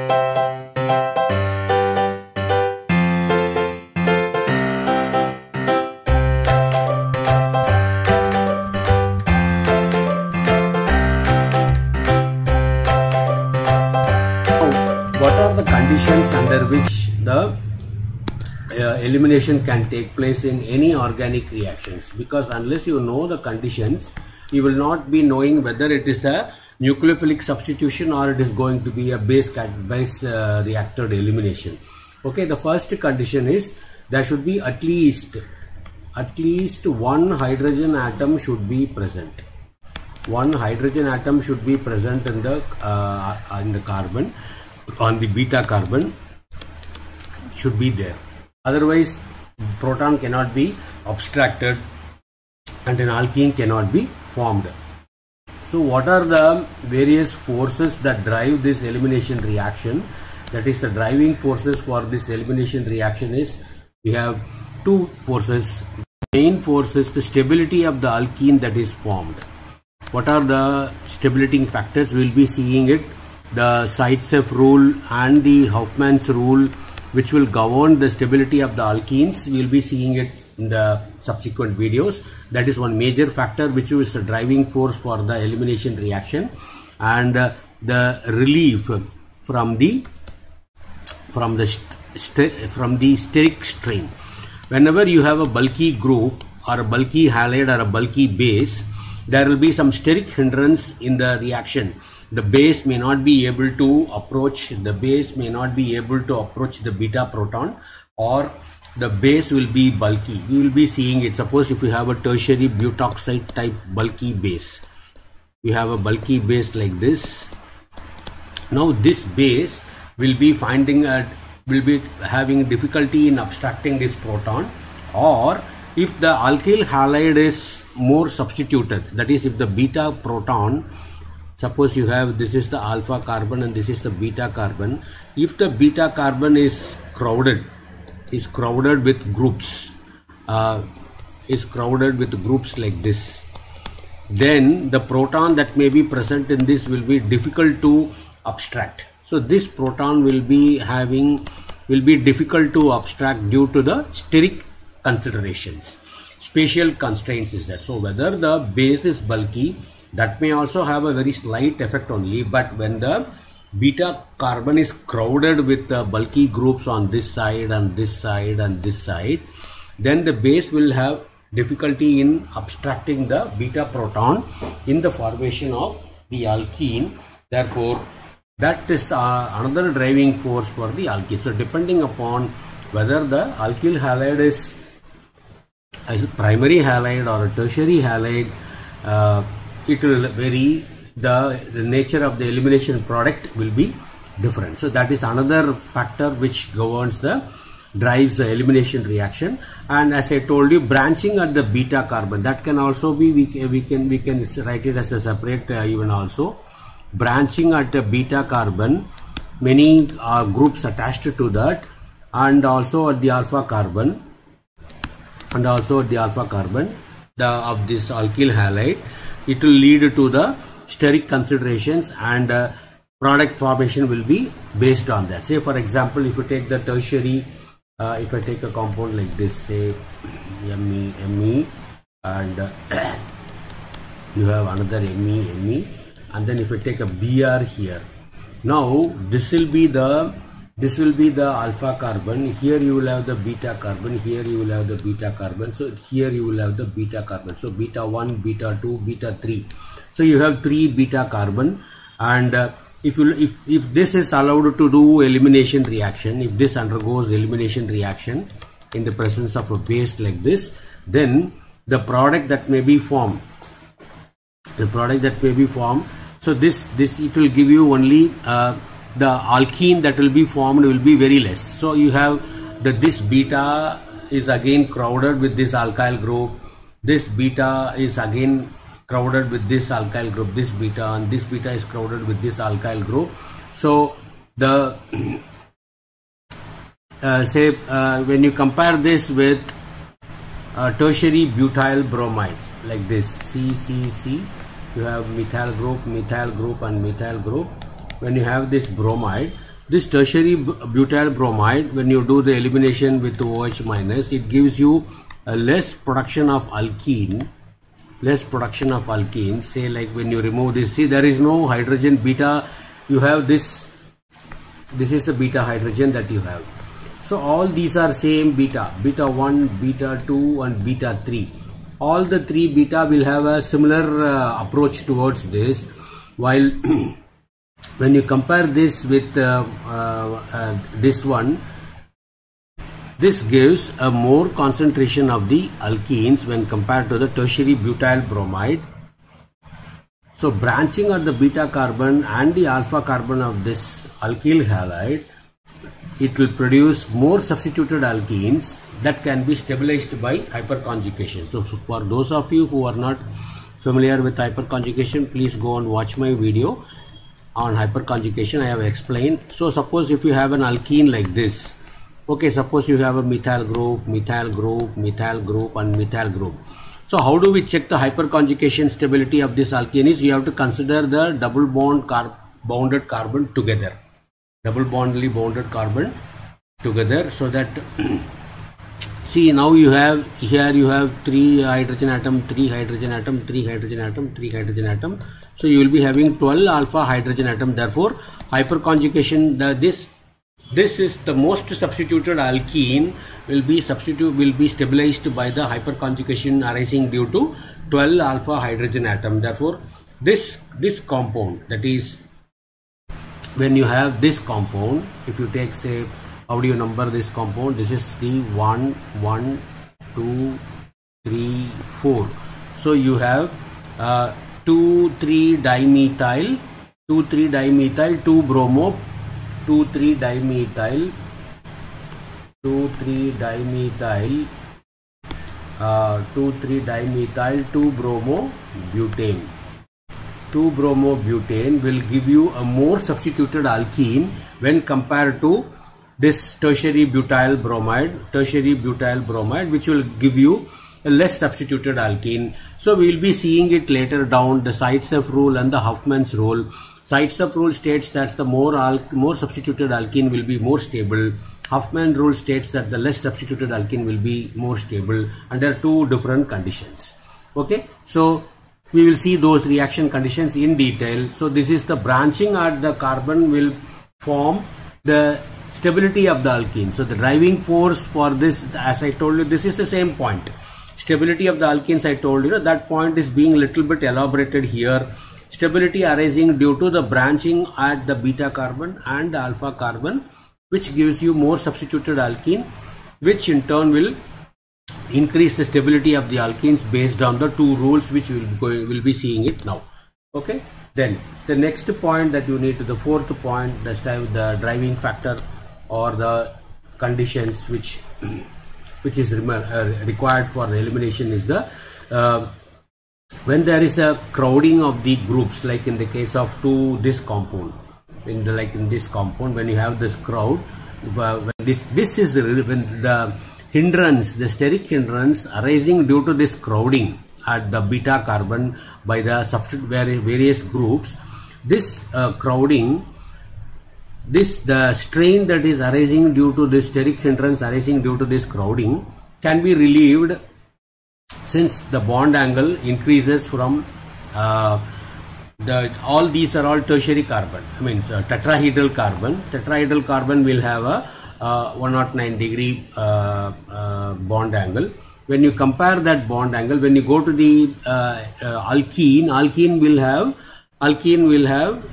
What are the conditions under which the elimination can take place in any organic reactions? Because unless you know the conditions, you will not be knowing whether it is a nucleophilic substitution or it is going to be a base reactor elimination. Okay, the first condition is there should be at least one hydrogen atom should be present. One hydrogen atom should be present in the carbon, on the beta carbon should be there. Otherwise, proton cannot be abstracted and an alkene cannot be formed. So what are the various forces that drive this elimination reaction? That is, the driving forces for this elimination reaction is, we have two forces. Main force is the stability of the alkene that is formed. What are the stabilizing factors? We will be seeing it. The Zaitsev rule and the Hofmann's rule, which will govern the stability of the alkenes. We will be seeing it in the subsequent videos. That is one major factor which is the driving force for the elimination reaction, and the relief from the steric strain. Whenever you have a bulky group or a bulky halide or a bulky base, there will be some steric hindrance in the reaction. The base may not be able to approach the beta proton, or the base will be bulky. We will be seeing it. Suppose if you have a tertiary butoxide type bulky base, we have a bulky base like this. Now this base will be having difficulty in abstracting this proton, or if the alkyl halide is more substituted, that is, if the beta proton, suppose you have, this is the alpha carbon and this is the beta carbon. If the beta carbon is crowded with groups, like this, then the proton that may be present in this will be difficult to abstract. So this proton will be difficult to abstract due to the steric considerations. Spatial constraints is there. So whether the base is bulky, that may also have a very slight effect only, but when the beta carbon is crowded with bulky groups on this side and this side and this side, then the base will have difficulty in abstracting the beta proton in the formation of the alkene. Therefore, that is another driving force for the alkene. So depending upon whether the alkyl halide is a primary halide or a tertiary halide, it will vary. The nature of the elimination product will be different. So that is another factor which drives the elimination reaction. And as I told you, branching at the beta carbon, that can also be, we can write it as a separate even also. Branching at the beta carbon, many groups attached to that, and also at the alpha carbon, of this alkyl halide, it will lead to the steric considerations, and product formation will be based on that. Say for example, if you take the tertiary, if I take a compound like this, say Me, and you have another Me, and then if I take a Br here, now this will be the alpha carbon. Here you will have the beta carbon. Here you will have the beta carbon. So here you will have the beta carbon. So beta 1, beta 2, beta 3. So you have 3 beta carbon, and if this is allowed to do elimination reaction, if this undergoes elimination reaction in the presence of a base like this, then the product that may be formed, so this it will give you only the alkene that will be formed will be very less. So you have this beta is again crowded with this alkyl group, this beta is again crowded with this alkyl group, this beta, and this beta is crowded with this alkyl group. So the when you compare this with tertiary butyl bromides like this, C, you have methyl group and methyl group. When you have this bromide, this tertiary butyl bromide, when you do the elimination with OH minus, it gives you a less production of alkene. Say like when you remove this, see there is no hydrogen beta, you have this is a beta hydrogen that you have. So all these are same beta 1, beta 2 and beta 3. All the 3 beta will have a similar approach towards this, while when you compare this with this one, this gives a more concentration of the alkenes when compared to the tertiary butyl bromide. So branching at the beta carbon and the alpha carbon of this alkyl halide, it will produce more substituted alkenes that can be stabilized by hyperconjugation. So for those of you who are not familiar with hyperconjugation, please go and watch my video on hyperconjugation. I have explained. So suppose if you have an alkene like this, okay, suppose you have a methyl group, methyl group, methyl group and methyl group. So how do we check the hyperconjugation stability of this alkene? Is you have to consider the double bond bonded carbon together, double bondly bonded carbon together, so that see now you have here you have 3 hydrogen atom, 3 hydrogen atom, 3 hydrogen atom, 3 hydrogen atom. So you will be having 12 alpha hydrogen atom. Therefore hyperconjugation, this is the most substituted alkene will be stabilized by the hyperconjugation arising due to 12 alpha hydrogen atom. Therefore this compound, that is when you have this compound, if you take, say, how do you number this compound? This is the 1, 1, 2, 3, 4. So you have 2,3-dimethyl, 2,3-dimethyl, 2-bromo, 2,3-dimethyl, 2,3-dimethyl, 2,3-dimethyl, 2-bromo-butane. 2-bromo-butane will give you a more substituted alkene when compared to this tertiary butyl bromide, which will give you a less substituted alkene. So we will be seeing it later down, the Zaitsev rule and the Huffman's rule. Zaitsev rule states that the more substituted alkene will be more stable. Huffman rule states that the less substituted alkene will be more stable under 2 different conditions. Okay, so we will see those reaction conditions in detail. So this is the branching at the carbon will form the stability of the alkene. So the driving force for this, as I told you, this is the same point. Stability of the alkenes, I told you, that point is being little bit elaborated here. Stability arising due to the branching at the beta carbon and alpha carbon, which gives you more substituted alkene, which in turn will increase the stability of the alkenes based on the 2 rules which we will be seeing it now. Okay, then the next point that you need to, the 4th point, this time the driving factor or the conditions which is required for the elimination is the when there is a crowding of the groups, like in the case of this compound, in this compound, when you have this crowd, when this is when the hindrance, the steric hindrance arising due to this crowding at the beta carbon by the various groups, this crowding, the strain that is arising due to this steric hindrance arising due to this crowding can be relieved, since the bond angle increases from all these are all tertiary carbon, tetrahedral carbon. Tetrahedral carbon will have a 109 degree bond angle. When you compare that bond angle, when you go to the alkene will have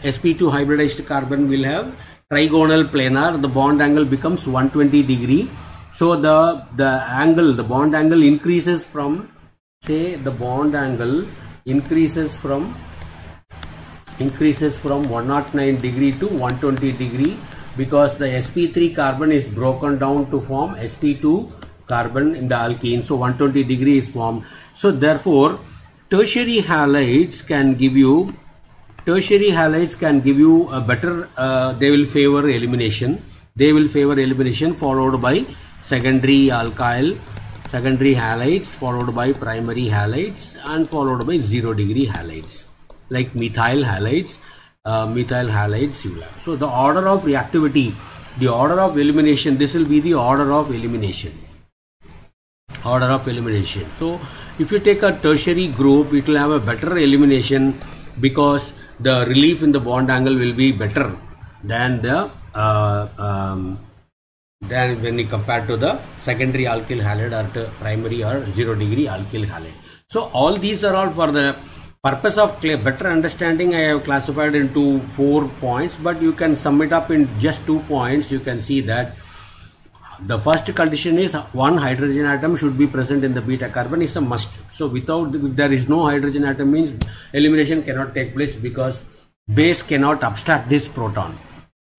sp2 hybridized carbon will have trigonal planar. The bond angle becomes 120 degree. So the bond angle increases from, say, the bond angle increases from 109 degree to 120 degree, because the sp3 carbon is broken down to form sp2 carbon in the alkene. So 120 degree is formed. So therefore tertiary halides can give you a better, they will favor elimination followed by secondary halides, followed by primary halides, and followed by 0 degree halides, like methyl halides. methyl halides you will have. So the order of reactivity, the order of elimination, this will be the order of elimination. Order of elimination. So if you take a tertiary group, it will have a better elimination because the relief in the bond angle will be better than the than when you compare to the secondary alkyl halide or primary or 0 degree alkyl halide. So all these are all for the purpose of better understanding. I have classified into 4 points, but you can sum it up in just 2 points. You can see that the first condition is one hydrogen atom should be present in the beta carbon is a must. So without, if there is no hydrogen atom, means elimination cannot take place because base cannot abstract this proton.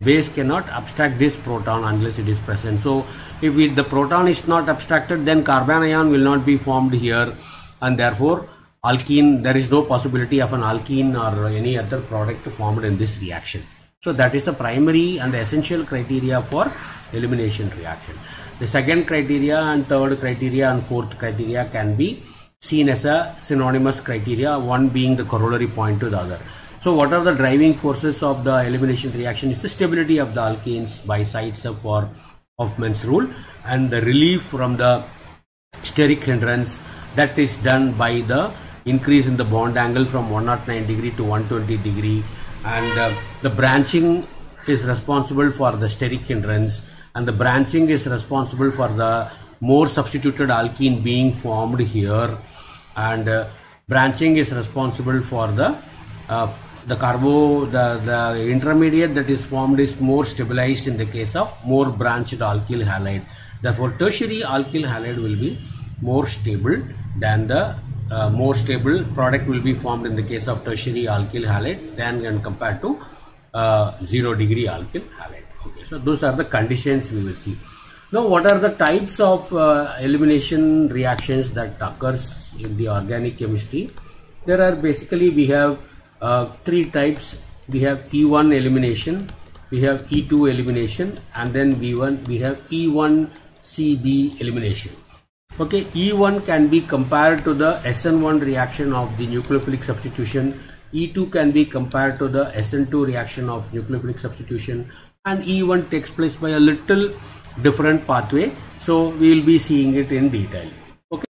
Base cannot abstract this proton unless it is present. So if the proton is not abstracted, then carbon ion will not be formed here, and therefore alkene, there is no possibility of an alkene or any other product formed in this reaction. So that is the primary and the essential criteria for elimination reaction. The second criteria and third criteria and fourth criteria can be seen as a synonymous criteria, one being the corollary point to the other. So what are the driving forces of the elimination reaction? Is the stability of the alkanes by sides of Hofmann's rule and the relief from the steric hindrance that is done by the increase in the bond angle from 109 degree to 120 degree, and the branching is responsible for the steric hindrance, and the branching is responsible for the more substituted alkene being formed here, and branching is responsible for the intermediate that is formed is more stabilized in the case of more branched alkyl halide. Therefore tertiary alkyl halide will be more stable than the more stable product will be formed in the case of tertiary alkyl halide than when compared to 0 degree alkyl halide. Okay, so those are the conditions we will see. Now what are the types of elimination reactions that occurs in the organic chemistry? There are basically, we have 3 types. We have E1 elimination, we have E2 elimination, and then we have E1CB elimination. Okay, E1 can be compared to the SN1 reaction of the nucleophilic substitution. E2 can be compared to the SN2 reaction of nucleophilic substitution, and E1 takes place by a little different pathway. So we will be seeing it in detail.